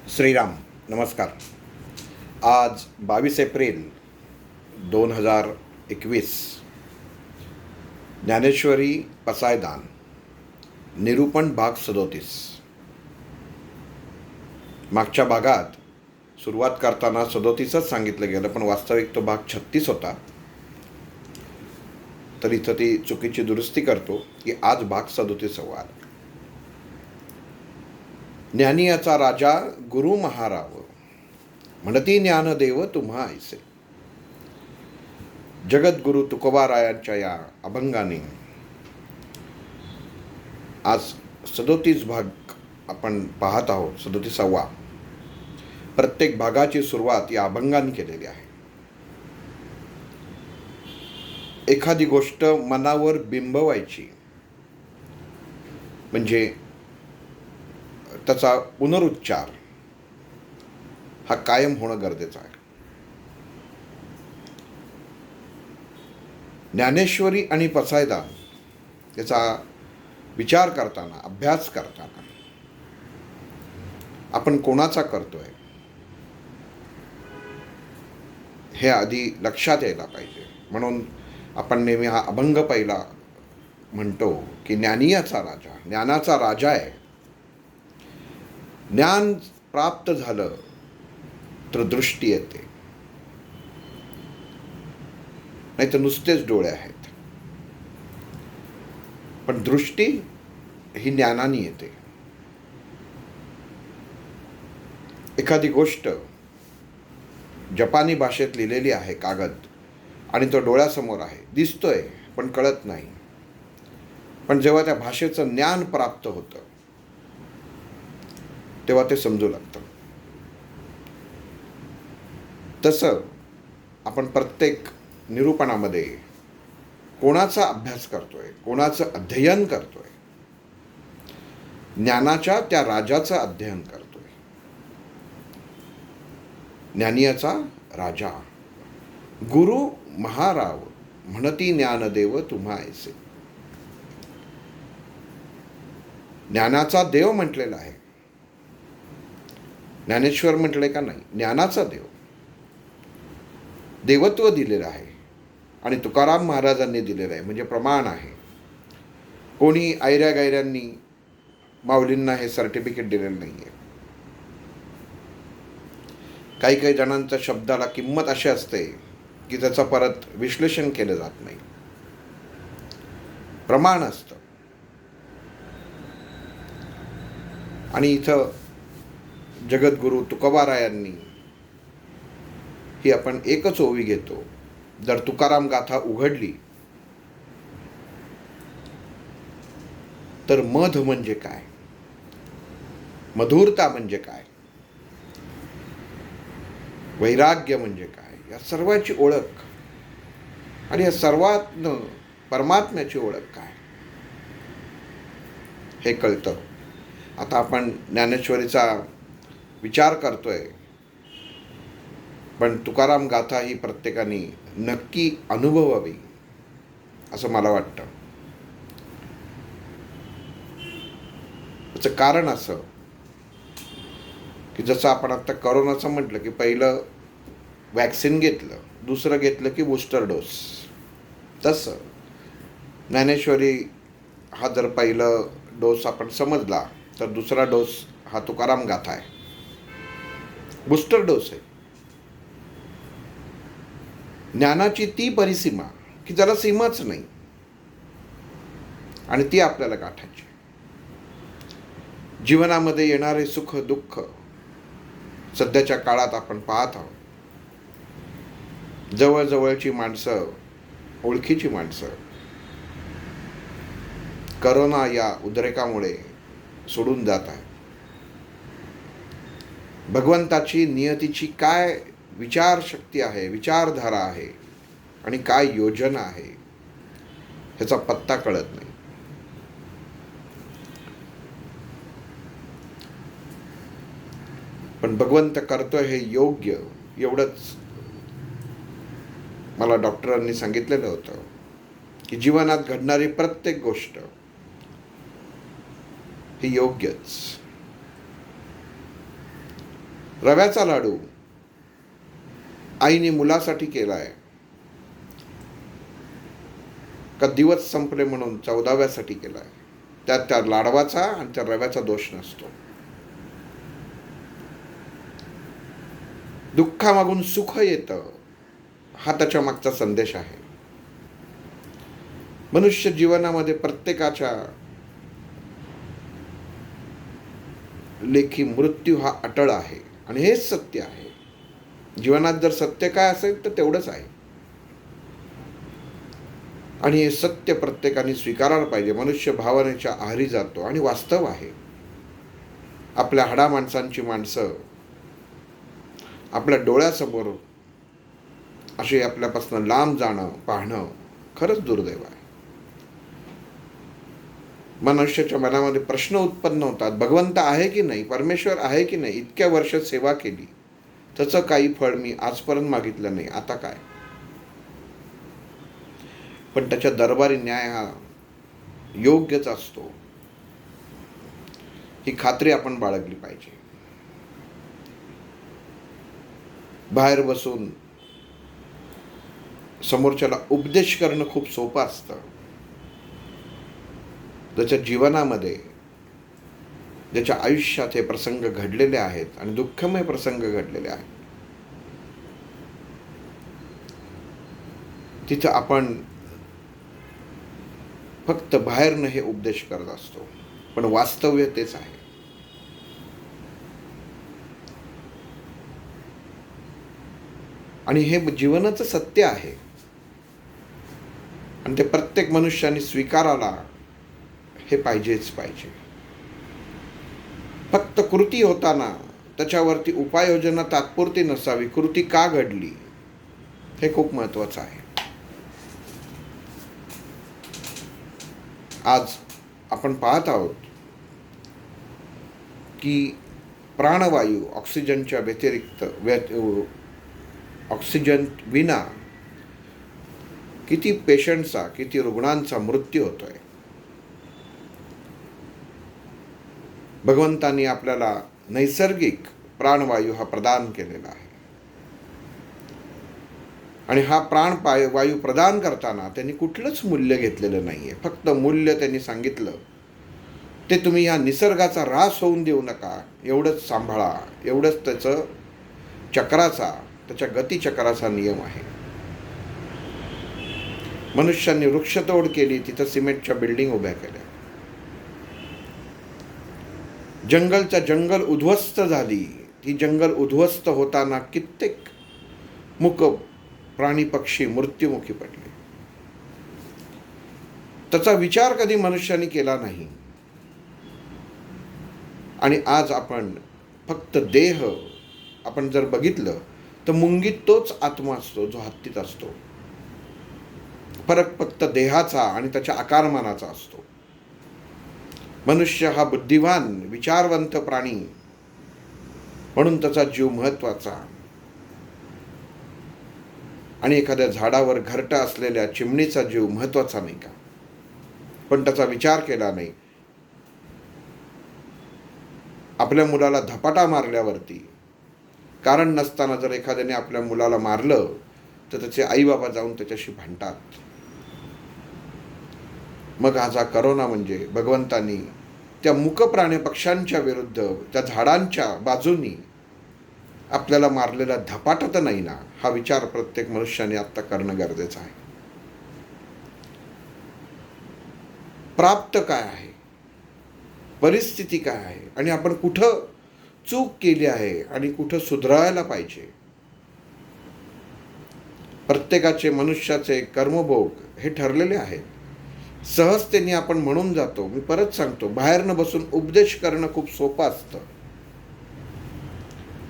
श्रीराम नमस्कार. आज 22 एप्रिल 2021. ज्ञानेश्वरी पसायदान निरूपण भाग 37. मागच्या भागात सुरुवात करताना 37च सांगितलं गेलं, पण वास्तविक तो भाग 36 होता. तर इथं ती चुकीची दुरुस्ती करतो की आज भाग 37 आला. ज्ञानी याचा राजा गुरु महाराव, म्हणती ज्ञानदेव तुम्हा ऐसे. जगद्गुरु तुकोबारायांच्या या अभंगाने आज 37 भाग आपण पाहत आहोत. 37वा. प्रत्येक भागाची सुरुवात या अभंगाने केलेली आहे. एखादी गोष्ट मनावर बिंबवायची म्हणजे त्याचा पुनरुच्चार हा कायम होणं गरजेचं आहे. ज्ञानेश्वरी आणि पसायदान याचा विचार करताना, अभ्यास करताना आपण कोणाचा करतोय हे आधी लक्षात यायला पाहिजे. म्हणून आपण नेहमी हा अभंग पहिला म्हणतो की ज्ञानीयाचा राजा, ज्ञानाचा राजा आहे. ज्ञान प्राप्त झालं तर दृष्टी येते, नाही तर नुसतेच डोळे आहेत. पण दृष्टी ही ज्ञानाने येते. एखादी गोष्ट जपानी भाषेत लिहिलेली आहे कागद, आणि तो डोळ्यासमोर आहे, दिसतोय पण कळत नाही. पण जेव्हा त्या भाषेचं ज्ञान प्राप्त होतं तेव्हा ते समजू लागतं. तसं आपण प्रत्येक निरूपणामध्ये कोणाचा अभ्यास करतोय, कोणाचं अध्ययन करतोय, ज्ञानाच्या त्या राजाचं अध्ययन करतोय. ज्ञानीयाचा राजा गुरु महाराव, म्हणती ज्ञानदेव तुम्हा ऐसे. ज्ञानाचा देव म्हटलेला आहे. ज्ञानेश्वर म्हटलंय का? नाही, ज्ञानाचा देव, देवत्व दिलेलं आहे. आणि तुकाराम महाराजांनी दिलेलं आहे, म्हणजे प्रमाण आहे. कोणी ऐऱ्या गैऱ्यांनी माऊलींना हे सर्टिफिकेट दिलेलं नाही आहे. काही काही जणांच्या शब्दाला किंमत अशी असते की त्याचं परत विश्लेषण केलं जात नाही. प्रमाण असतं. आणि इथं जगद्गुरु तुकोबारायांनी ही आपण एकच ओवी घेतो. जर तुकाराम गाथा उघडली तर मध म्हणजे काय, मधुरता म्हणजे काय, वैराग्य म्हणजे काय, या सर्वाची ओळख, आणि या सर्वात परमात्म्याची ओळख काय हे कळतं. आता आपण ज्ञानेश्वरीचा विचार करतोय, पण तुकाराम गाथा ही प्रत्येकाने नक्की अनुभवावी असं मला वाटतं. त्याचं कारण असं की जसं आपण आता करोनाचं म्हटलं की पहिलं वॅक्सिन घेतलं, दुसरं घेतलं की बूस्टर डोस, तसं ज्ञानेश्वरी हा जर पहिलं डोस आपण समजला तर दुसरा डोस हा तुकाराम गाथा आहे, बूस्टर डोस आहे. ज्ञानाची ती परिसीमा की ज्याला सीमाच नाही, आणि ती आपल्याला गाठायची. जीवनामध्ये येणारे सुख दुःख सध्याच्या काळात आपण पाहत आहोत. जवळजवळची माणसं, ओळखीची माणसं करोना या उद्रेकामुळे सोडून जात आहे. भगवंताची, नियतीची काय विचारशक्ती आहे, विचारधारा आहे, आणि काय योजना आहे ह्याचा पत्ता कळत नाही. पण भगवंत करतोय हे योग्य, एवढंच मला डॉक्टरांनी सांगितलेलं होतं की जीवनात घडणारी प्रत्येक गोष्ट ही योग्यच. रव्याचा लाडू आईने मुलासाठी केलाय का दिवस संपले म्हणून 14व्यासाठी केलाय, त्यात त्या लाडवाचा आणि त्या रव्याचा दोष नसतो. दुःखामागून सुख येतं, हा त्याच्या मागचा संदेश आहे. मनुष्य जीवनामध्ये प्रत्येकाच्या लेखी मृत्यू हा अटळ आहे आणि हेच सत्य आहे. जीवनात जर सत्य काय असेल तर तेवढंच आहे आणि हे सत्य प्रत्येकाने स्वीकारायला पाहिजे. मनुष्य भावनेच्या आहारी जातो आणि वास्तव आहे. आपल्या हाडा माणसांची माणसं आपल्या डोळ्यासमोर असे आपल्यापासून लांब जाणं पाहणं खरंच दुर्दैव आहे. मनुष्याच्या मनामध्ये प्रश्न उत्पन्न होतात, भगवंत आहे की नाही, परमेश्वर आहे की नाही, इतक्या वर्ष सेवा केली त्याचं काही फळ मी आजपर्यंत मागितलं नाही, आता काय. पण त्याच्या दरबारी न्याय हा योग्यच असतो, ही खात्री आपण बाळगली पाहिजे. बाहेर बसून समोरच्याला उपदेश करणं खूप सोपं असतं. ज्याच्या जीवनामध्ये ज्याच्या आयुष्यात हे प्रसंग घडलेले आहेत आणि दुःखमय प्रसंग घडलेले आहेत, तिथं आपण फक्त बाहेरनं हे उपदेश करत असतो, पण वास्तव्य तेच आहे. आणि हे जीवनाचं सत्य आहे आणि ते प्रत्येक मनुष्याने स्वीकारायला हे पाहिजेच पाहिजे. फक्त कृती होताना त्याच्यावरती उपाययोजना तात्पुरती नसावी, कृती का घडली हे खूप महत्त्वाचं आहे. आज आपण पाहत आहोत की प्राणवायू ऑक्सिजनच्या व्यतिरिक्त ऑक्सिजन विना किती पेशंटचा, किती रुग्णांचा मृत्यू होतोय. भगवंतांनी आपल्याला नैसर्गिक प्राणवायू हा प्रदान केलेला आहे आणि हा प्राणवायू प्रदान करताना त्यांनी कुठलंच मूल्य घेतलेलं नाही आहे. फक्त मूल्य त्यांनी सांगितलं ते तुम्ही ह्या निसर्गाचा ऱ्हास होऊन देऊ नका, एवढंच सांभाळा, एवढंच त्याचं चक्राचा, त्याच्या गतिचक्राचा नियम आहे. मनुष्यांनी वृक्षतोड केली, तिथं सिमेंटच्या बिल्डिंग उभ्या केल्या. जंगलच्या जंगल उद्ध्वस्त झाली, ती जंगल उद्ध्वस्त होताना कित्येक मूक प्राणी पक्षी मृत्युमुखी पडले. त्याचा विचार कधी मनुष्याने केला नाही. आणि आज आपण फक्त देह आपण जर बघितलं तर मुंगीत तोच आत्मा असतो जो हत्तीत असतो. फरक फक्त देहाचा आणि त्याच्या आकारमानाचा असतो. मनुष्य हा बुद्धिवान विचारवंत प्राणी म्हणून त्याचा जीव महत्त्वाचा आणि एखाद्या झाडावर घरटा असलेल्या चिमणीचा जीव महत्त्वाचा नाही का. पण त्याचा विचार केला नाही. आपल्या मुलाला धपाटा मारल्यावरती कारण नसताना जर एखाद्याने आपल्या मुलाला मारलं तर त्याचे आई बाबा जाऊन त्याच्याशी भांडतात. मग हा करोना म्हणजे भगवंतांनी त्या मूक प्राणी पक्ष्यांच्या विरुद्ध त्या झाडांच्या बाजूनी आपल्याला मारलेला धपाटा तर नाही ना, हा विचार प्रत्येक मनुष्याने आत्ता करणं गरजेचं आहे. प्राप्त काय आहे, परिस्थिती काय आहे आणि आपण कुठं चूक केली आहे आणि कुठं सुधारायला पाहिजे. प्रत्येकाचे मनुष्याचे कर्मभोग हे ठरलेले आहेत. सहजतेने आपण म्हणून जातो. मी परत सांगतो, बाहेरनं बसून उपदेश करणं खूप सोपं असतं,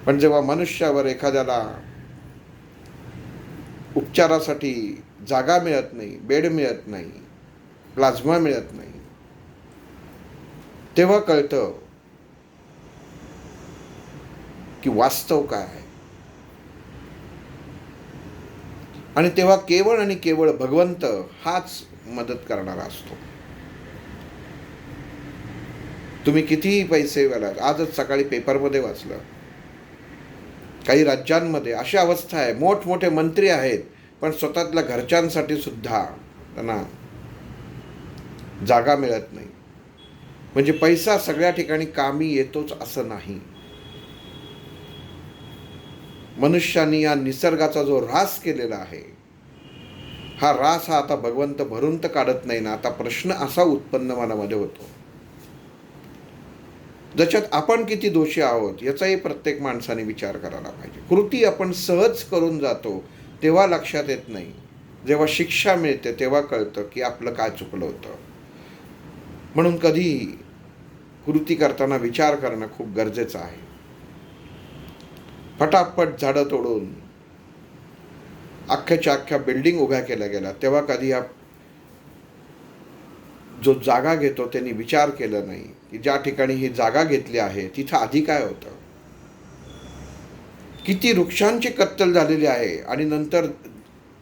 पण जेव्हा मनुष्यावर एखाद्याला उपचारासाठी जागा मिळत नाही, बेड मिळत नाही, प्लाझ्मा मिळत नाही, तेव्हा कळतं की वास्तव काय आहे. आणि तेव्हा केवळ आणि केवळ भगवंत हाच मदत करणारा असतो. तुम्ही कितीही पैसे घाला. आजच सकाळी पेपरमध्ये वाचलं काही राज्यांमध्ये अशी अवस्था आहे, मोठमोठे मंत्री आहेत पण स्वतःतल्या घरच्यांसाठी सुद्धा त्यांना जागा मिळत नाही. म्हणजे पैसा सगळ्या ठिकाणी कामी येतोच असं नाही. मनुष्याने या निसर्गाचा जो ऱ्हास केलेला आहे, हा ऱ्हास हा आता भगवंत भरून तर काढत नाही ना. आता प्रश्न असा उत्पन्न मनामध्ये होतो, ज्याच्यात आपण किती दोषी आहोत याचाही प्रत्येक माणसाने विचार करायला पाहिजे. कृती आपण सहज करून जातो तेव्हा लक्षात येत नाही, जेव्हा शिक्षा मिळते तेव्हा कळतं की आपलं काय चुकलं होतं. म्हणून कधी कृती करताना विचार करणं खूप गरजेचं आहे. फटाफट झाडं तोडून अख्ख्याच्या अख्ख्या बिल्डिंग उभ्या केल्या गेल्या, तेव्हा कधी जो जागा घेतो त्यांनी विचार केला नाही की ज्या ठिकाणी ही जागा घेतली आहे तिथं आधी काय होतं, किती वृक्षांची कत्तल झालेली आहे. आणि नंतर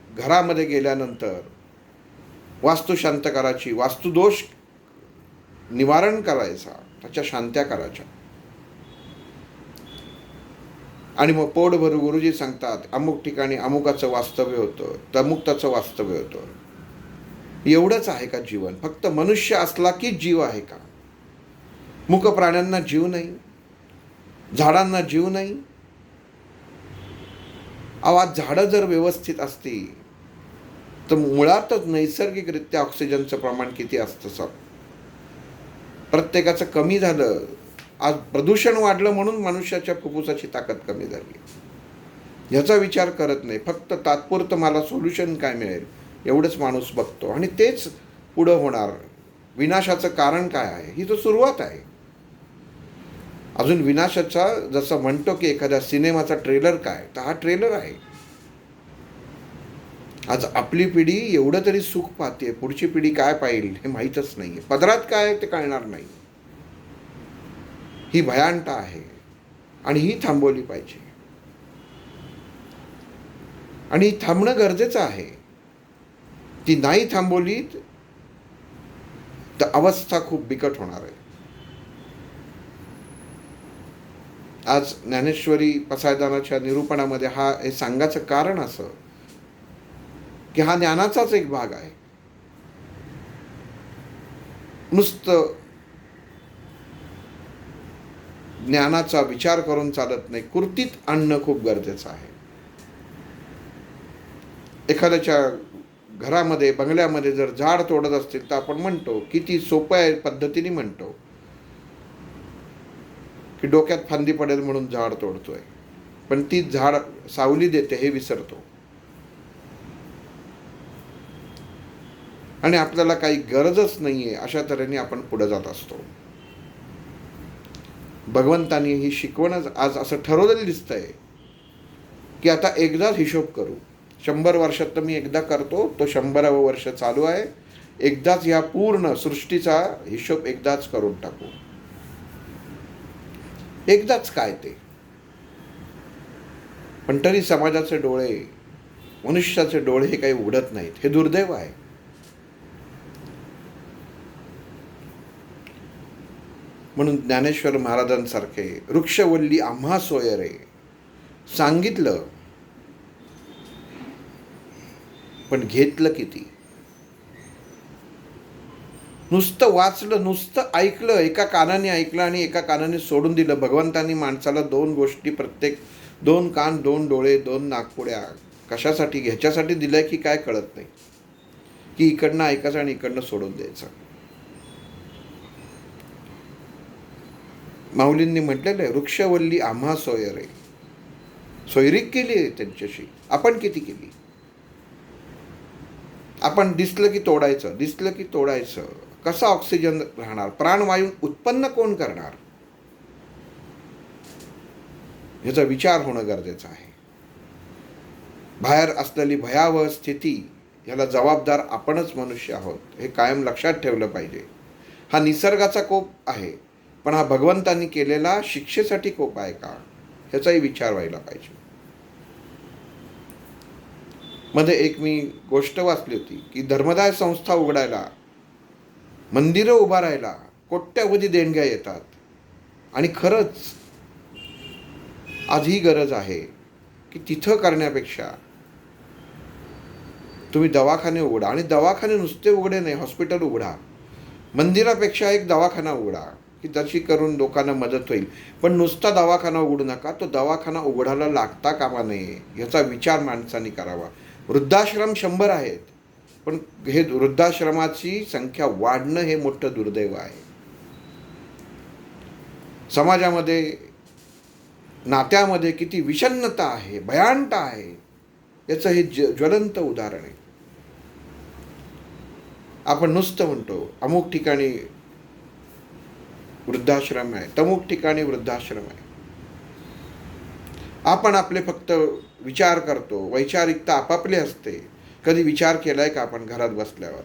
घरामध्ये गेल्यानंतर वास्तू शांत करायची, वास्तुदोष निवारण करायचा, त्याच्या शांत्या करायच्या. आणि मग पोटभर गुरुजी सांगतात अमुक ठिकाणी अमुकाचं वास्तव्य होतं, तमुक्ताचं वास्तव्य होतं. एवढंच आहे का जीवन? फक्त मनुष्य असला की जीव आहे का? मुक प्राण्यांना जीव नाही, झाडांना जीव नाही. आज झाडं जर व्यवस्थित असती तर मुळातच नैसर्गिकरित्या ऑक्सिजनचं प्रमाण किती असतं सर. प्रत्येकाचं कमी झालं. आज प्रदूषण वाढलं म्हणून मनुष्याच्या फुफ्फुसाची ताकद कमी झाली. याचा विचार करत नाही, फक्त तात्पुरतं मला सोल्युशन काय मिळेल एवढंच माणूस बघतो. आणि तेच पुढं होणार. विनाशाचं कारण काय आहे ही तर सुरुवात आहे. अजून विनाशाचा जसं म्हणतो की एखाद्या सिनेमाचा ट्रेलर काय, तर हा ट्रेलर आहे. आज आपली पिढी एवढं तरी सुख पाहते, पुढची पिढी काय पाहिल हे माहीतच नाही. पदरात काय आहे ते कळणार नाही. ही भयानता आहे आणि ही थांबवली पाहिजे. आणि थांबणं गरजेचं आहे. ती नाही थांबवली तर अवस्था खूप बिकट होणार आहे. आज ज्ञानेश्वरी पसायदानाच्या निरूपणामध्ये हे सांगायचं कारण असं की हा ज्ञानाचाच एक भाग आहे. नुसतं ज्ञानाचा विचार करून चालत नाही, कृतीत आणणं खूप गरजेचं आहे. एखाद्याच्या घरामध्ये बंगल्यामध्ये जर झाड तोडत असतील तर आपण म्हणतो, किती सोप्या पद्धतीने म्हणतो की डोक्यात फांदी पडेल म्हणून झाड तोडतोय, पण ती झाड सावली देते हे विसरतो. आणि आपल्याला काही गरजच नाहीये अशा तऱ्हेने आपण पुढे जात असतो. भगवंतांनी ही शिकवणच आज असं ठरवलेलं दिसतंय की आता एकदाच हिशोब करू. 100 वर्षात तर मी एकदा करतो, तो 100वे वर्ष चालू आहे. एकदाच या पूर्ण सृष्टीचा हिशोब एकदाच करून टाकू. एकदाच काय ते. पण तरी समाजाचे डोळे, मनुष्याचे डोळे हे काही उघडत नाहीत. हे दुर्दैव आहे. म्हणून ज्ञानेश्वर महाराजांसारखे वृक्षवल्ली आम्हा सोयरे सांगितलं, पण घेतलं किती? नुसतं वाचलं, नुसतं ऐकलं, एका कानाने ऐकलं आणि एका कानाने सोडून दिलं. भगवंतांनी माणसाला 2 गोष्टी, प्रत्येक 2 कान, 2 डोळे, 2 नाकपुड्या कशासाठी, ह्याच्यासाठी दिलंय की काय कळत नाही. की इकडनं ऐकायचं आणि इकडनं सोडून द्यायचं. माऊलींनी म्हटलेलं आहे, वृक्षवल्ली आम्हा सोयरे. सोयरीक केली आहे त्यांच्याशी. आपण किती केली? आपण दिसलं की तोडायचं, दिसलं की तोडायचं. कसा ऑक्सिजन राहणार? प्राणवायू उत्पन्न कोण करणार? याचा विचार होणं गरजेचं आहे. बाहेर असलेली भयावह स्थिती याला जबाबदार आपणच मनुष्य आहोत, हे कायम लक्षात ठेवलं पाहिजे. हा निसर्गाचा कोप आहे, पण हा भगवंतांनी केलेला शिक्षेसाठी कोप आहे का, ह्याचाही विचार व्हायला पाहिजे. मध्ये एक मी गोष्ट वाचली होती की धर्मदाय संस्था उघडायला, मंदिरं उभारायला कोट्यावधी देणग्या येतात. आणि खरंच आज ही गरज आहे की तिथं करण्यापेक्षा तुम्ही दवाखाने उघडा. आणि दवाखाने नुसते उघडे नाही, हॉस्पिटल उघडा. मंदिरापेक्षा एक दवाखाना उघडा की जशी करून लोकांना मदत होईल. पण नुसता दवाखाना उघडू नका. तो दवाखाना उघडायला लागता कामा नये याचा विचार माणसांनी करावा. वृद्धाश्रम 100 आहेत, पण हे वृद्धाश्रमाची संख्या वाढणं हे मोठं दुर्दैव आहे. समाजामध्ये, नात्यामध्ये किती विषन्नता आहे, भयानता आहे, याचं हे ज्वलंत उदाहरण आहे. आपण नुसतं म्हणतो अमुक ठिकाणी वृद्धाश्रम आहे, तमुक ठिकाणी वृद्धाश्रम आहे. आपण आपले फक्त विचार करतो. वैचारिकता आपापली असते. कधी विचार केलाय का आपण घरात बसल्यावर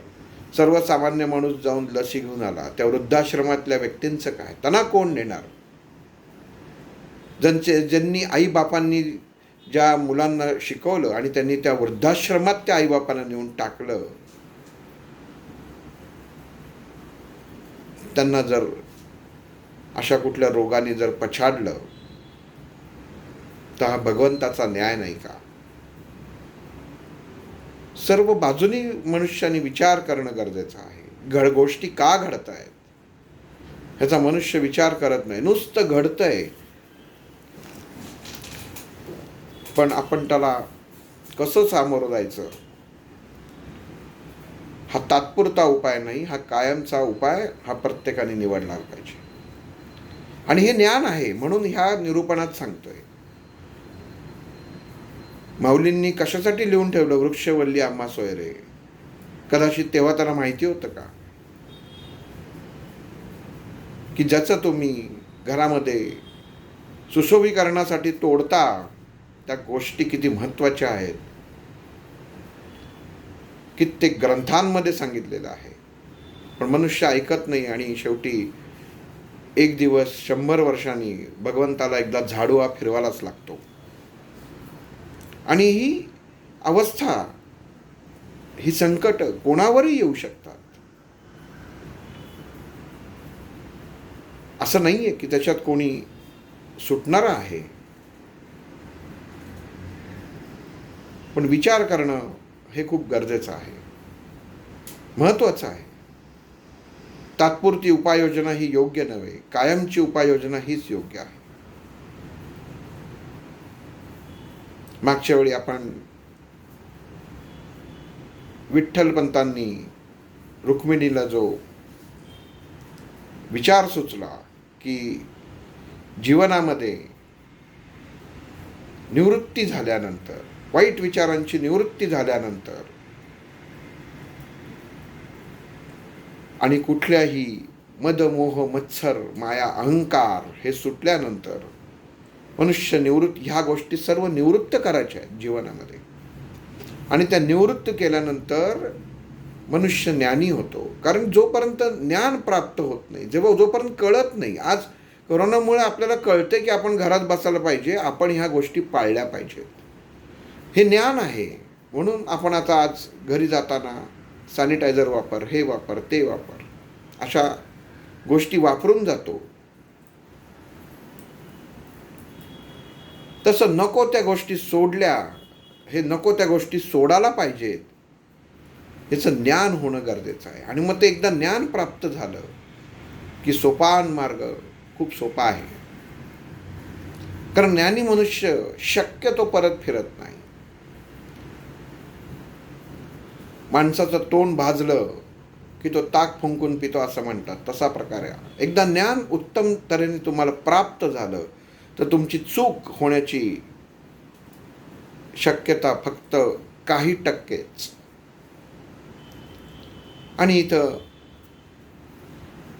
सर्वसामान्य माणूस जाऊन लसी घेऊन आला, त्या वृद्धाश्रमातल्या व्यक्तींचं काय? त्यांना कोण नेणार? ज्यांनी आईबापांनी ज्या मुलांना शिकवलं आणि त्यांनी त्या वृद्धाश्रमात त्या आईबापांना नेऊन टाकलं, त्यांना जर अशा कुठल्या रोगाने जर पछाडलं, तर हा भगवंताचा न्याय नाही का? सर्व बाजूनी मनुष्याने विचार करणं गरजेचं आहे. गोष्टी का घडत आहेत ह्याचा मनुष्य विचार करत नाही. नुसतं घडतंय, पण आपण त्याला कसं सामोरं जायचं हा तात्पुरता उपाय नाही, हा कायमचा उपाय हा प्रत्येकाने निवडला पाहिजे. आणि हे ज्ञान आहे म्हणून ह्या निरूपणात सांगतोय. माऊलींनी कशासाठी लिहून ठेवलं वृक्षवल्ली आम्हा सोयरे? कदाचित तेव्हा त्याला माहिती होतं का की ज्याचं तुम्ही घरामध्ये सुशोभीकरणासाठी तोडता त्या गोष्टी किती महत्त्वाच्या आहेत? कित्येक ग्रंथांमध्ये सांगितलेलं आहे, पण मनुष्य ऐकत नाही. आणि शेवटी एक दिवस 100 वर्षांनी भगवंताला एकदा झाडू हा फिरवायलाच लागतो. आणि ही अवस्था, ही संकट कोणावरही येऊ शकतात. असं नाहीये की त्याच्यात कोणी सुटणारा आहे. पण विचार करणं हे खूप गरजेचं आहे, महत्त्वाचं आहे. तात्पुरती उपाययोजना ही योग्य नव्हे, कायमची उपाययोजना हीच योग्य आहे. मागच्या वेळी आपण विठ्ठलपंतांनी रुक्मिणीला जो विचार सुचला की जीवनामध्ये निवृत्ती झाल्यानंतर, वाईट विचारांची निवृत्ती झाल्यानंतर आणि कुठल्याही मद मोह मत्सर माया अहंकार हे सुटल्यानंतर मनुष्य ह्या गोष्टी सर्व निवृत्त करायच्या आहेत जीवनामध्ये. आणि त्या निवृत्त केल्यानंतर मनुष्य ज्ञानी होतो. कारण जोपर्यंत ज्ञान प्राप्त होत नाही, जोपर्यंत कळत नाही, आज कोरोनामुळे आपल्याला कळते की आपण घरात बसायला पाहिजे, आपण ह्या गोष्टी पाळल्या पाहिजेत, हे ज्ञान आहे. म्हणून आपण आता आज घरी जाताना सॅनिटायझर वापर, हे वापर, ते वापर, अशा गोष्टी वापरून जातो. तसं नको त्या गोष्टी सोडल्या, हे नको त्या गोष्टी सोडायला पाहिजेत, याचं ज्ञान होणं गरजेचं आहे. आणि मग ते एकदा ज्ञान प्राप्त झालं की सोपान मार्ग खूप सोपा आहे. कारण ज्ञानी मनुष्य शक्यतो परत फिरत नाही. माणसाचं तोंड भाजलं की तो ताक फुंकून पितो असं म्हणतात, तसा प्रकार आहे. एकदा ज्ञान उत्तम तऱ्हेने तुम्हाला प्राप्त झालं तर तुमची चूक होण्याची शक्यता फक्त काही टक्केच. आणि इथं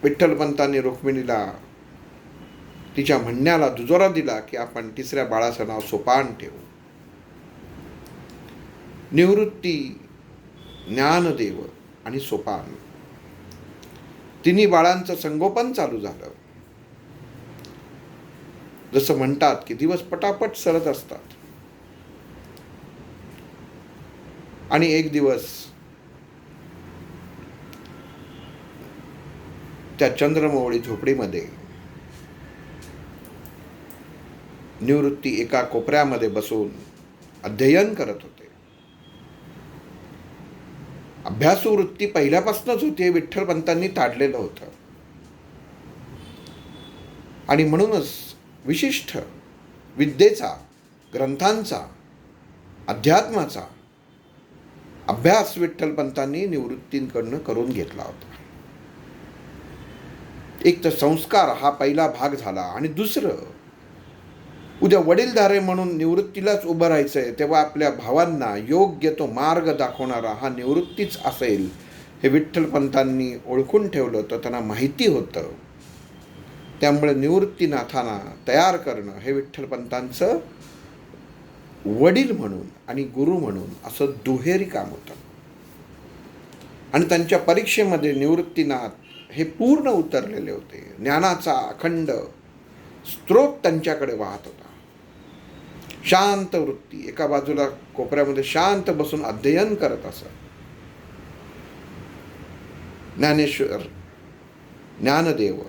विठ्ठलपंतांनी रुक्मिणीला तिच्या म्हणण्याला दुजोरा दिला की आपण तिसऱ्या बाळाचं नाव सोपान ठेवू. निवृत्ती, ज्ञानदेव आणि सोपान, तिन्ही बाळांचं संगोपन चालू झालं. जसं म्हणतात की दिवस पटापट सरत असतात. आणि एक दिवस त्या चंद्रमौळी झोपडीमध्ये निवृत्ती एका कोपऱ्यामध्ये बसून अध्ययन करत होते. अभ्यासू वृत्ती पहिल्यापासूनच होती, हे विठ्ठलपंतांनी ताडलेलं होतं. आणि म्हणूनच विशिष्ट विद्येचा, ग्रंथांचा, अध्यात्माचा अभ्यास विठ्ठलपंतांनी निवृत्तींकडनं करून घेतला होता. एक तर संस्कार हा पहिला भाग झाला, आणि दुसरं, उद्या वडीलधारे म्हणून निवृत्तीलाच उभं राहायचंय, तेव्हा आपल्या भावांना योग्य तो मार्ग दाखवणारा हा निवृत्तीच असेल, हे विठ्ठलपंतांनी ओळखून ठेवलं होतं, त्यांना माहिती होतं. त्यामुळे निवृत्तीनाथांना तयार करणं हे विठ्ठलपंतांचं वडील म्हणून आणि गुरु म्हणून असं दुहेरी काम होतं. आणि त्यांच्या परीक्षेमध्ये निवृत्तीनाथ हे पूर्ण उतरलेले होते. ज्ञानाचा अखंड स्रोत त्यांच्याकडे वाहत होता. शांत वृत्ती, एका बाजूला कोपऱ्यामध्ये शांत बसून अध्ययन करत असत. ज्ञानेश्वर, ज्ञानदेव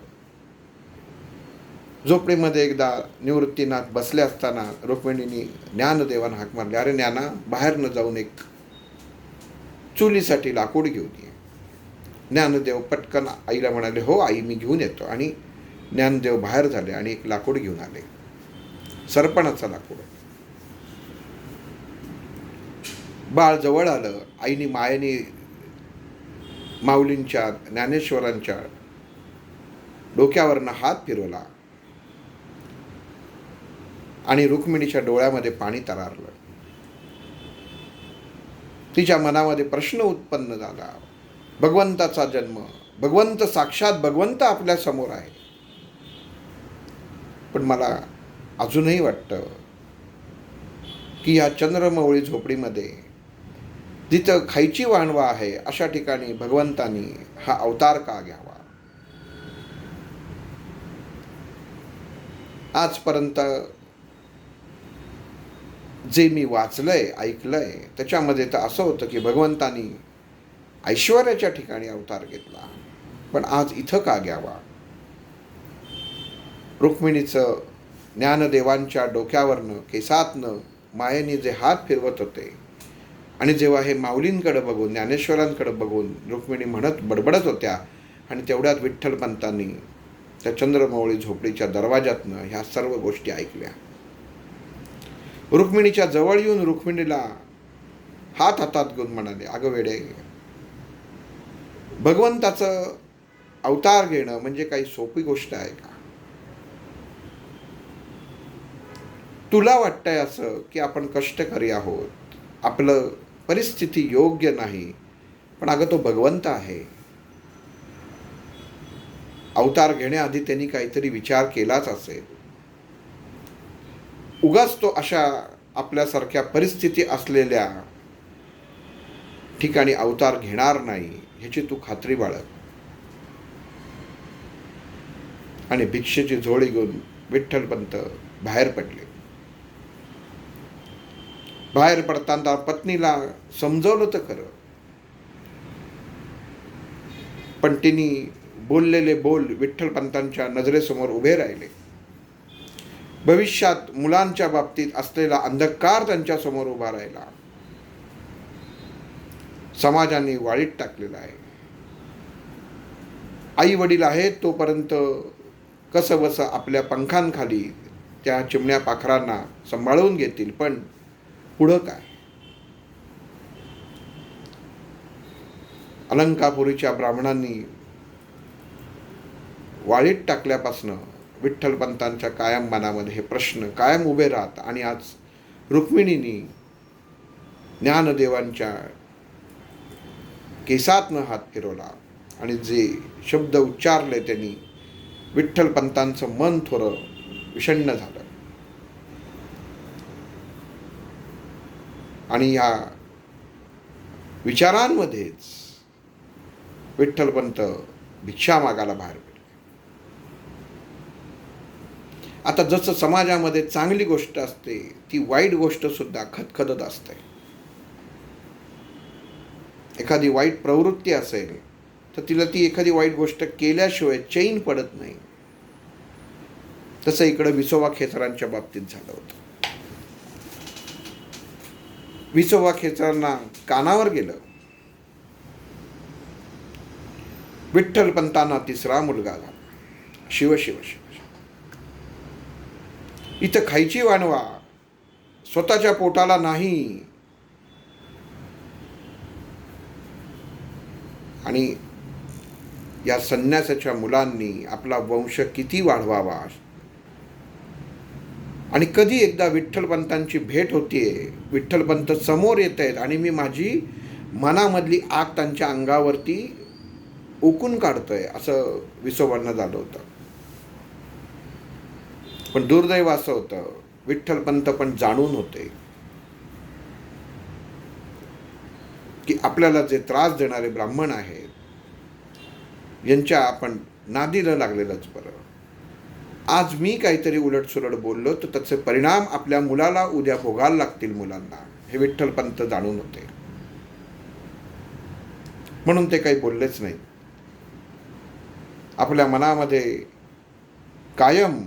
झोपडीमध्ये एकदा निवृत्तीनाथ बसले असताना रुक्मिणींनी ज्ञानदेवांना हाक मारली, अरे ज्ञाना, बाहेर न जाऊन एक चुलीसाठी लाकूड घेऊन ये. ज्ञानदेव पटकन आईला म्हणाले, हो आई, मी घेऊन येतो. आणि ज्ञानदेव बाहेर झाले आणि एक लाकूड घेऊन आले, सरपणाचं लाकूड. बाळ जवळ आलं. आईने मायेने माऊलींच्या, ज्ञानेश्वरांच्या डोक्यावरनं हात फिरवला आणि रुक्मिणीच्या डोळ्यामध्ये पाणी तरारलं. तिच्या मनामध्ये प्रश्न उत्पन्न झाला, भगवंताचा जन्म, भगवंत साक्षात भगवंत आपल्या समोर आहे, पण मला अजूनही वाटतं की या चंद्रमौळी झोपडीमध्ये, जिथं खायची वाणवा आहे, अशा ठिकाणी भगवंतानी हा अवतार का घ्यावा. आजपर्यंत जे मी वाचलंय, ऐकलंय, त्याच्यामध्ये तर असं होतं की भगवंतानी ऐश्वर्याच्या ठिकाणी अवतार घेतला, पण आज इथं का घ्यावा. रुक्मिणीचं ज्ञानदेवांच्या डोक्यावरनं, केसातनं मायेने जे हात फिरवत होते, आणि जेव्हा हे माऊलींकडे बघून, ज्ञानेश्वरांकडे बघून रुक्मिणी बडबडत होत्या, आणि तेवढ्यात विठ्ठलपंतांनी त्या चंद्रमौळी झोपडीच्या दरवाजातनं ह्या सर्व गोष्टी ऐकल्या. रुक्मिणीच्या जवळ येऊन रुक्मिणीला हात हातात घेऊन म्हणाले, अगं वेडे, भगवंताचं अवतार घेणं म्हणजे काही सोपी गोष्ट आहे का. तुला वाटतंय असं की आपण कष्टकरी आहोत, आपलं परिस्थिती योग्य नाही, पण अगं तो भगवंत आहे. अवतार घेण्याआधी त्यांनी काहीतरी विचार केलाच असेल. उगाच तो अशा आपल्यासारख्या परिस्थिती असलेल्या ठिकाणी अवतार घेणार नाही, ह्याची तू खात्री बाळग. आणि भिक्षेची झोळी घेऊन विठ्ठलपंत बाहेर पडले. बाहेर पडताना पत्नीला समजवलं तर खरं, पण तिने बोललेले बोल विठ्ठलपंतांच्या नजरेसमोर उभे राहिले. भविष्यात मुलांच्या बाबतीत असलेला अंधकार त्यांच्यासमोर उभा राहिला. समाजाने वाळीत टाकलेला आहे. आई वडील आहेत तोपर्यंत कसं बसं आपल्या पंखांखाली त्या चिमण्या पाखरांना सांभाळून घेतील, पण पुढं काय. अलंकापुरीच्या ब्राह्मणांनी वाळीत टाकल्यापासनं विठ्ठलपंतांच्या कायम मनामध्ये हे प्रश्न कायम उभे राहत. आणि आज रुक्मिणींनी ज्ञानदेवांच्या केसातनं हात फिरवला आणि जे शब्द उच्चारले त्यांनी विठ्ठलपंतांचं मन थोडं विषण्ण झालं. आणि या विचारांमध्येच विठ्ठलपंत भिक्षा मागायला बाहेर पडले. आता जसं समाजामध्ये चांगली गोष्ट असते, ती वाईट गोष्ट सुद्धा खदखदत असते. एखादी वाईट प्रवृत्ती असेल तर तिला ती एखादी वाईट गोष्ट केल्याशिवाय चैन पडत नाही. तसं इकडं विसोबा खेचरांच्या बाबतीत झालं होतं. विसोबा खेचरांना कानावर गेलं. विठ्ठलपंतांना तिसरा मुलगा झाला. शिव शिव शिव. इथं खायची वानवा, स्वतःच्या पोटाला नाही. आणि या संन्यासाच्या मुलांनी आपला वंश किती वाढवावा. आणि कधी एकदा विठ्ठलपंतांची भेट होतीये, विठ्ठलपंत समोर येत आहेत आणि मी माझी मनामधली आग त्यांच्या अंगावरती ओकून काढतोय, असं विसोबांना झालं होतं. पण दुर्दैव असं होतं, विठ्ठलपंत पण जाणून होते की आपल्याला जे त्रास देणारे ब्राह्मण आहेत यांच्या आपण नादीला लागलेलंच बरं. आज मी काहीतरी उलटसुलट बोललो तर त्याचे परिणाम आपल्या मुलाला उद्या भोगायला लागतील मुलांना, हे विठ्ठलपंत जाणून होते. म्हणून ते काही बोललेच नाही. आपल्या मनामध्ये कायम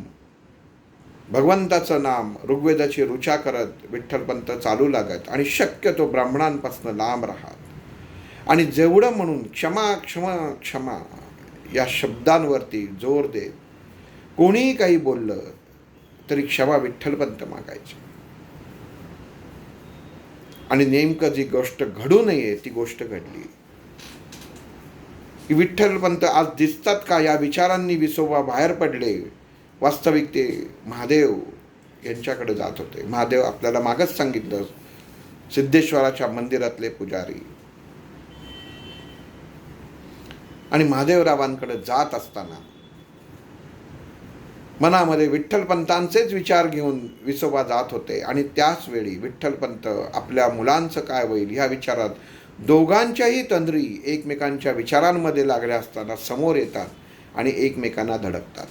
भगवंताचं नाम, ऋग्वेदाची ऋचा करत विठ्ठलपंत चालू लागत आणि शक्यतो ब्राह्मणांपासून लांब राहत. आणि जेवढं म्हणून क्षमा क्षमा क्षमा या शब्दांवरती जोर देत कोणीही काही बोललं तरी क्षमा विठ्ठलपंत मागायचे. आणि नेमकं जी गोष्ट घडू नये ती गोष्ट घडली की विठ्ठलपंत आज दिसतात का या विचारांनी विसोबा बाहेर पडले. वास्तविक ते महादेव यांच्याकडे जात होते. महादेव आपल्याला मागच सांगितलं, सिद्धेश्वराच्या मंदिरातले पुजारी. आणि महादेवरावांकडे जात असताना मनामध्ये विठ्ठलपंतांचेच विचार घेऊन विसोबा जात होते. आणि त्याच वेळी विठ्ठलपंत आपल्या मुलांचं काय होईल ह्या विचारात दोघांच्याही तंद्री एकमेकांच्या विचारांमध्ये लागल्या असताना समोर येतात आणि एकमेकांना धडकतात.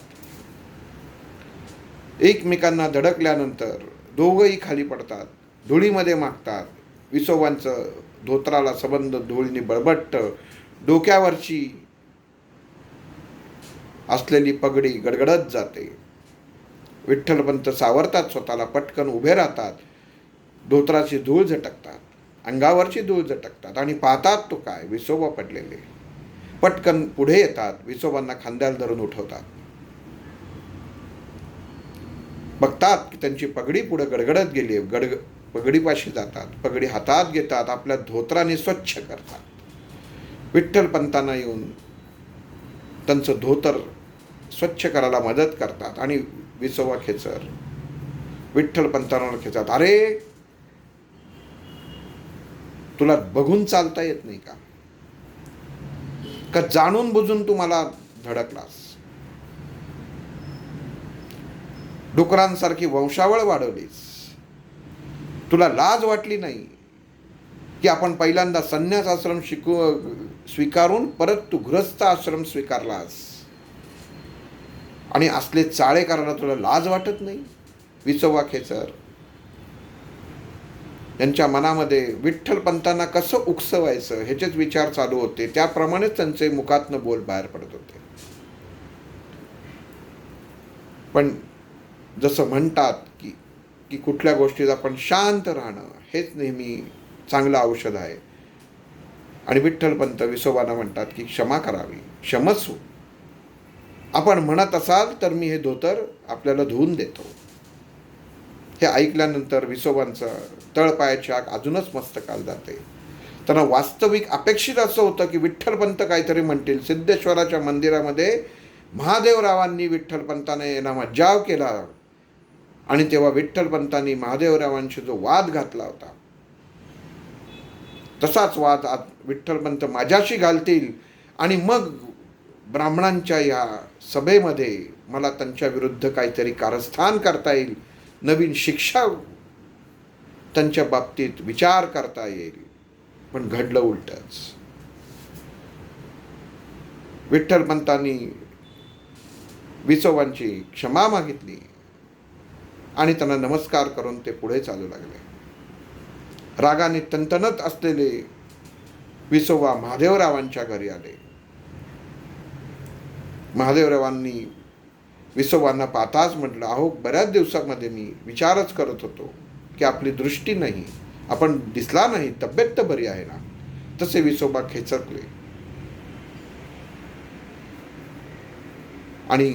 एकमेकांना धडकल्यानंतर दोघंही खाली पडतात, धुळीमध्ये मागतात. विसोबांचं धोत्राला सबंध धुळीने बळबटतं. डोक्यावरची असलेली पगडी गडगडत जाते. विठ्ठलपंत सावरतात, स्वतःला पटकन उभे राहतात, धोत्राची धूळ झटकतात, अंगावरची धूळ झटकतात आणि पाहतात तो काय, विसोबा पडलेले. पटकन पुढे येतात, विसोबांना खांद्याला धरून उठवतात. बघतात की त्यांची पगडी पुढे गडगडत गेली. पगडीपाशी जातात, पगडी हातात घेतात, आपल्या धोत्राने स्वच्छ करतात. विठ्ठलपंतांना येऊन त्यांचं धोतर स्वच्छ करायला मदत करतात. आणि विसोबा खेचर विठ्ठलपंतांवर खेचतात, अरे तुला बघून चालता येत नाही का जाणून बुजून तू मला धडकलास. डुकरांसारखी वंशावळ वाढवलीस. तुला लाज वाटली नाही की आपण पहिल्यांदा संन्यास आश्रम स्वीकारून परत तू गृहस्थ आश्रम स्वीकारलास आणि असले चाळे करायला तुला लाज वाटत नाही. विसोबा खेचर यांच्या मनामध्ये विठ्ठलपंतांना कसं उकसवायचं ह्याचेच विचार चालू होते. त्याप्रमाणेच त्यांचे मुखातनं बोल बाहेर पडत होते. पण जसं म्हणतात की कुठल्या गोष्टीत आपण शांत राहणं हेच नेहमी चांगलं औषध आहे. आणि विठ्ठलपंत विसोबांना म्हणतात की क्षमा करावी, क्षमस्व. आपण म्हणत असाल तर मी हे धोतर आपल्याला धुवून देतो. हे ऐकल्यानंतर विसोबांचं तळपायाची आग अजूनच मस्तकाला जाते. त्यांना वास्तविक अपेक्षित असं होतं की विठ्ठलपंत काहीतरी म्हणतील. सिद्धेश्वराच्या मंदिरामध्ये महादेवरावांनी विठ्ठलपंताने यांना मज्जाव केला आणि तेव्हा विठ्ठलपंतांनी महादेवरावांशी जो वाद घातला होता तसाच वाद आज विठ्ठलपंत माझ्याशी घालतील आणि मग ब्राह्मणांच्या या सभेमध्ये मला त्यांच्या विरुद्ध काहीतरी कारस्थान करता येईल, नवीन शिक्षा त्यांच्या बाबतीत विचार करता येईल. पण घडलं उलटच. विठ्ठलपंतांनी विसोबांची क्षमा मागितली आणि त्यांना नमस्कार करून ते पुढे चालू लागले. रागाने तणतणत असलेले विसोबा महादेवरावांच्या घरी आले. महादेवरावांनी विसोबांना पाहताच म्हटलं, अहो बऱ्याच दिवसामध्ये मी विचारच करत होतो की आपली दृष्टी नाही, आपण दिसला नाही, तब्येत तर बरी आहे ना. तसे विसोबा खेचकले आणि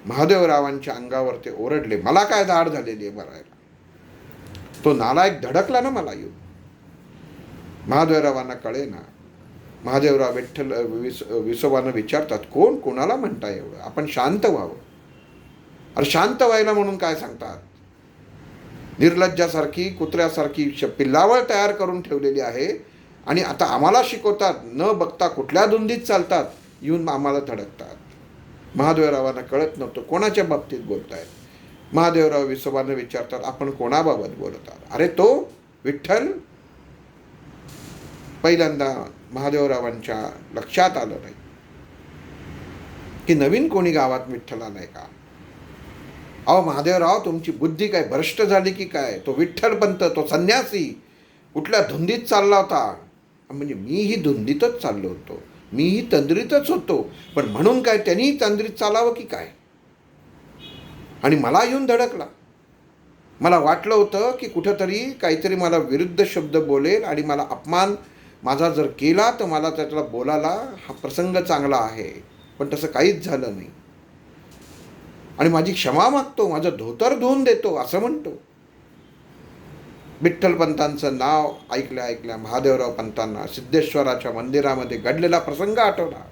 महादेवरावांच्या अंगावर ते ओरडले, मला काय धाड झालेली आहे मरायला. तो नालायक धडकला ना मला येऊन. महादेवरावांना कळे ना. महादेवराव विसोबानं विचारतात, कोण कोणाला म्हणताय एवढं, आपण शांत व्हावं. अरे शांत व्हायला म्हणून काय सांगतात. निर्लज्जासारखी कुत्र्यासारखी पिल्लावळ तयार करून ठेवलेली आहे आणि आता आम्हाला शिकवतात, न बघता कुठल्या धुंदीत चालतात, येऊन आम्हाला धडकतात. महादेवरावांना कळत नव्हतं कोणाच्या बाबतीत बोलतायत. महादेवराव विसोबानं विचारतात, आपण कोणाबाबत बोलतात. अरे तो विठ्ठल. पहिल्यांदा महादेवरावांच्या लक्षात आलं नाही की नवीन कोणी गावात विठ्ठला नाही का. अहो महादेवराव, तुमची बुद्धी काय भ्रष्ट झाली की काय. तो विठ्ठलपंत, तो संन्यासी कुठल्या धुंदीत चालला होता. म्हणजे मीही धुंदीतच चाललो होतो, मीही तंद्रीतच होतो, पण म्हणून काय त्यांनी तंद्रीत चालावं की काय. आणि मला येऊन धडकला. मला वाटलं होतं की कुठंतरी काहीतरी मला विरुद्ध शब्द बोलेल आणि मला अपमान माझा जर केला तर मला त्याला बोलायला हा प्रसंग चांगला आहे, पण तसं काहीच झालं नाही. आणि माझी क्षमा मागतो, माझं धोतर धुवून देतो असं म्हणतो. विठ्ठलपंतांचं नाव ऐकल्या ऐकल्या महादेवराव पंतांना सिद्धेश्वराच्या मंदिरामध्ये घडलेला प्रसंग आठवला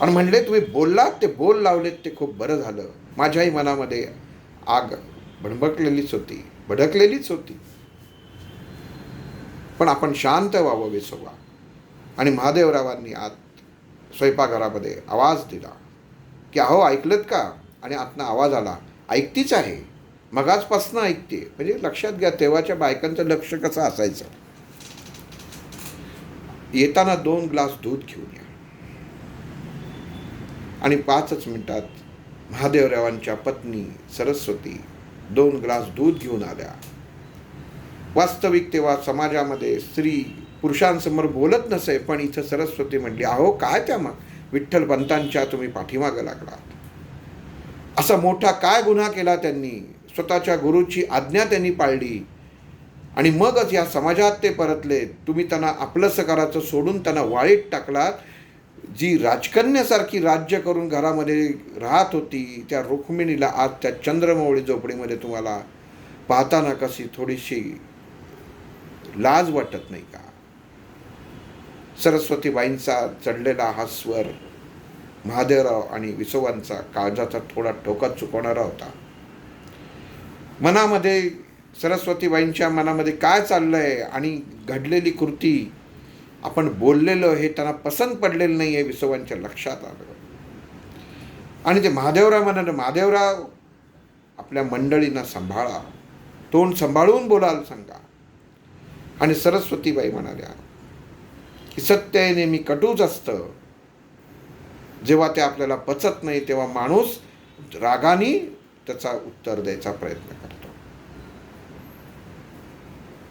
आणि म्हणले, तुम्ही बोललात ते बोल लावलेत ते खूप बरं झालं. माझ्याही मनामध्ये आग भडकलेलीच होती. पण आपण शांत व्हावं विसोबा. आणि महादेवरावांनी आत स्वयंपाकघरामध्ये आवाज दिला की अहो ऐकलत का. आणि आतनं आवाज आला, ऐकतीच आहे, मगाचपासनं ऐकते. म्हणजे लक्षात घ्या तेव्हाच्या बायकांचं लक्ष कसं असायचं. येताना 2 ग्लास दूध घेऊन या. आणि 5च मिनिटात महादेवरावांच्या पत्नी सरस्वती 2 ग्लास दूध घेऊन आल्या. वास्तविक तेव्हा समाजामध्ये स्त्री पुरुषांसमोर बोलत नसे, पण इथं सरस्वती म्हणली, अहो काय त्या विठ्ठलपंतांच्या तुम्ही पाठीमागं लागलात. असा मोठा काय गुन्हा केला त्यांनी. स्वतःच्या गुरुची आज्ञा त्यांनी पाळली आणि मगच या समाजात ते परतले. तुम्ही त्यांना आपलंसं करायचं सोडून त्यांना वाळीत टाकलात. जी राजकन्यासारखी राज्य करून घरामध्ये राहत होती त्या रुक्मिणीला आज त्या चंद्रमौळी झोपडीमध्ये तुम्हाला पाहताना कशी थोडीशी लाज वाटत नाही का. सरस्वतीबाईंचा चढलेला हा स्वर महादेवराव आणि विसोबांचा काळजाचा थोडा टोकात चुकवणारा होता. मनामध्ये सरस्वतीबाईंच्या मनामध्ये काय चाललंय आणि घडलेली कृती आपण बोललेलं हे त्यांना पसंत पडलेलं नाही हे विसोबांच्या लक्षात आलं. आणि ते महादेवराव म्हणाले, महादेवराव आपल्या मंडळींना सांभाळा, तोंड सांभाळून बोलायला सांगा. आणि सरस्वतीबाई म्हणाल्या की सत्य हे नेहमी कटूच असतं. जेव्हा ते आपल्याला पचत नाही तेव्हा माणूस रागाने त्याचा उत्तर द्यायचा प्रयत्न करतो.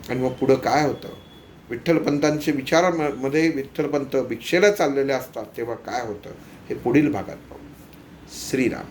आणि मग पुढं काय होतं. विठ्ठलपंतांचे विचारामध्ये विठ्ठलपंत भिक्षेला चाललेले असतात तेव्हा काय होतं हे पुढील भागात पाहू. श्रीराम.